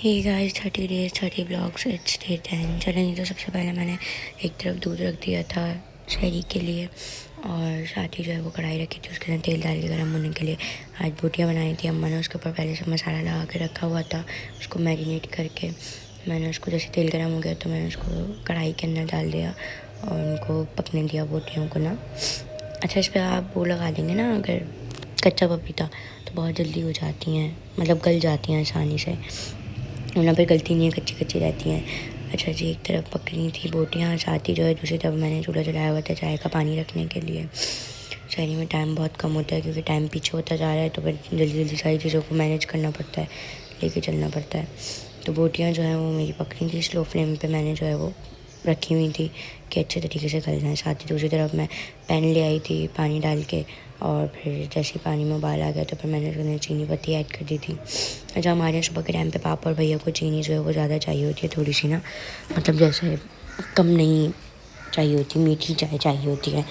Hey guys 30 days 30 vlogs it's day 10। चलेंगे तो सबसे पहले मैंने एक तरफ दूध रख दिया था शहरी के लिए और साथ ही जो है वो कढ़ाई रखी थी, उसके अंदर तेल डाल के गर्म होने के लिए। आज बोटियाँ बनाई थी अम्मा ने, उसके ऊपर पहले से मसाला लगा के रखा हुआ था, उसको मैरिनेट करके मैंने उसको जैसे तेल गर्म हो गया तो मैंने उसको कढ़ाई के अंदर डाल दिया और उनको पकने दिया बोटियों को ना। अच्छा, इस पर आप वो लगा देंगे ना अगर कच्चा पपीता तो बहुत जल्दी हो जाती हैं, मतलब गल जाती हैं आसानी से, वरना फिर गलती नहीं है, कच्ची कच्ची रहती हैं। अच्छा जी, एक तरफ पक रही थी बोटियाँ, साथ ही जो है दूसरी तरफ मैंने चूल्हा जलाया हुआ था चाय का पानी रखने के लिए। शहरी में टाइम बहुत कम होता है क्योंकि टाइम पीछे होता जा रहा है, तो फिर जल्दी जल्दी सारी चीज़ों को मैनेज करना पड़ता है, लेके चलना पड़ता है। तो बोटियाँ जो हैं वो मेरी पक रही थी, स्लो फ्लेम पे मैंने जो है वो रखी हुई थी कि अच्छे तरीके से गल जाए। साथ ही दूसरी तरफ मैं पैन ले आई थी पानी डाल के, और फिर जैसे ही पानी में उबाल आ गया तो फिर मैंने उसमें चीनी पत्ती ऐड कर दी थी। अच्छा, हमारे यहाँ सुबह के टाइम पे पापा और भैया को चीनी जो है वो ज़्यादा चाहिए होती है थोड़ी सी ना, मतलब जैसे कम नहीं चाहिए होती, मीठी चाय चाहिए होती है।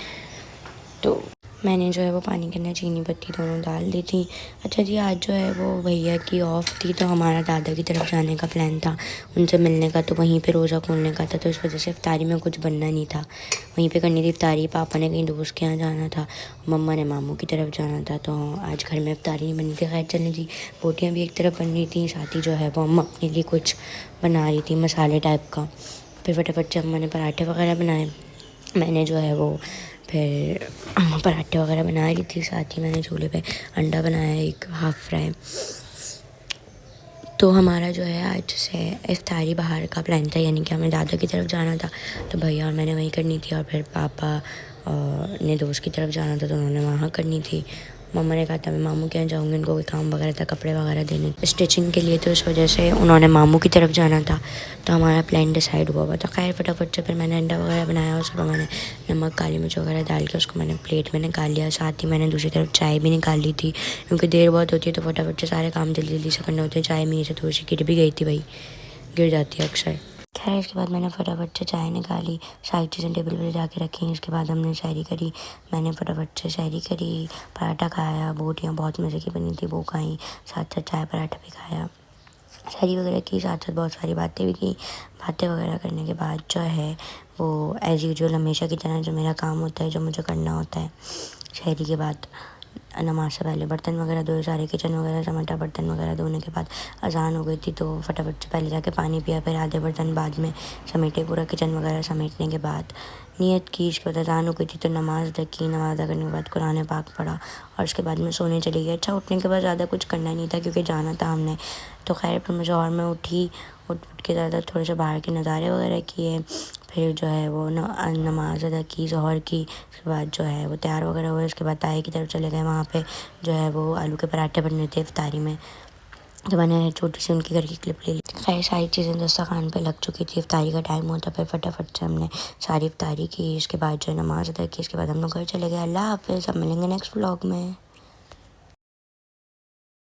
तो मैंने जो है वो पानी के अंदर चीनी पत्ती दोनों डाल दी थी। अच्छा जी, आज जो है वो भैया की ऑफ थी तो हमारा दादा की तरफ जाने का प्लान था, उनसे मिलने का, तो वहीं पे रोज़ा खोलने का था, तो इस वजह से इफ्तारी में कुछ बनना नहीं था, वहीं पे करनी थी इफ्तारी। पापा ने कहीं दोस्त के यहाँ जाना था, मम्मा ने मामू की तरफ जाना था, तो आज घर में इफ्तारी नहीं बनी थी। खैर चलने जी, बोटियाँ भी एक तरफ बन रही थी, साथ ही जो है वो अम्मा अपने लिए कुछ बना रही थी मसाले टाइप का। फिर फटाफट से अम्मा ने पराठे वगैरह बनाए, मैंने जो है वो फिर पराठे वगैरह बना रही थी, साथ ही मैंने चूल्हे पे अंडा बनाया एक हाफ़ फ्राई। तो हमारा जो है आज से इफ्तारी बाहर का प्लान था, यानी कि हमें दादा की तरफ जाना था तो भैया और मैंने वहीं करनी थी, और फिर पापा ने दोस्त की तरफ जाना था तो उन्होंने वहाँ करनी थी। मम्मा ने कहा था मैं मामू के यहाँ जाऊँगी, उनको कोई काम वगैरह था, कपड़े वगैरह देने स्टिचिंग के लिए, तो इस वजह से उन्होंने मामू की तरफ जाना था, तो हमारा प्लान डिसाइड हुआ था। खैर फटाफट से फिर मैंने अंडा वगैरह बनाया, उसके बाद मैंने नमक काली मिर्च वगैरह डाल के उसको मैंने प्लेट में निकाल लिया। साथ ही मैंने दूसरी तरफ चाय भी निकाल ली थी क्योंकि देर बहुत होती है तो फटाफट से सारे काम जल्दी जल्दी से करने होते हैं। चाय मेरी से थोड़ी सी गिर भी गई थी भाई, गिर जाती है अक्सर। खैर इसके बाद मैंने फटाफट से चाय निकाली, सारी चीज़ें टेबल पर जाके रखी। इसके बाद हमने शायरी करी, मैंने फटाफट से शायरी करी, पराठा खाया, बोटियाँ बहुत मज़े की बनी थी वो खाई, साथ साथ चाय पराठा भी खाया, शायरी वगैरह की, साथ साथ बहुत सारी बातें भी की। बातें वगैरह करने के बाद जो है वो एज़ यूजुअल हमेशा की तरह जो मेरा काम होता है, जो मुझे करना होता है शायरी के बाद, नमाज से पहले बर्तन वगैरह धोए, सारे किचन वगैरह समेटा, बर्तन वगैरह धोने के बाद अज़ान हो गई थी तो फटाफट से पहले जाके पानी पिया, फिर आधे बर्तन बाद में समेटे, पूरा किचन वगैरह समेटने के बाद नियत की। इसके बाद अज़ान हो गई थी तो नमाज़ अदा की, नमाज़ अदा करने के बाद कुरान पाक पढ़ा और उसके बाद मैं सोने चली गई। अच्छा, उठने के बाद ज़्यादा कुछ करना नहीं था क्योंकि जाना था हमने, तो खैर फिर मुझे और मैं उठ के ज़्यादा थोड़े से बाहर के नज़ारे वगैरह किए, फिर जो है वो नमाज़ अदा की ज़ोहर की। उसके बाद जो है वो तैयार वगैरह हुए, उसके बाद ताई की तरफ चले गए, वहाँ पे जो है वो आलू के पराठे बन रहे थे इफ्तारी में, तो मैंने छोटी सी उनके घर की क्लिप ले ली। खैर सारी चीज़ें दस्तरखान पे लग चुकी थी, इफ्तारी का टाइम होता, फिर फटाफट से हमने सारी इफ्तारी की, इसके बाद जो है नमाज़ अदा की, इसके बाद हम लोग घर चले गए। अल्लाह हाफ़िज़, अब मिलेंगे नेक्स्ट व्लॉग में।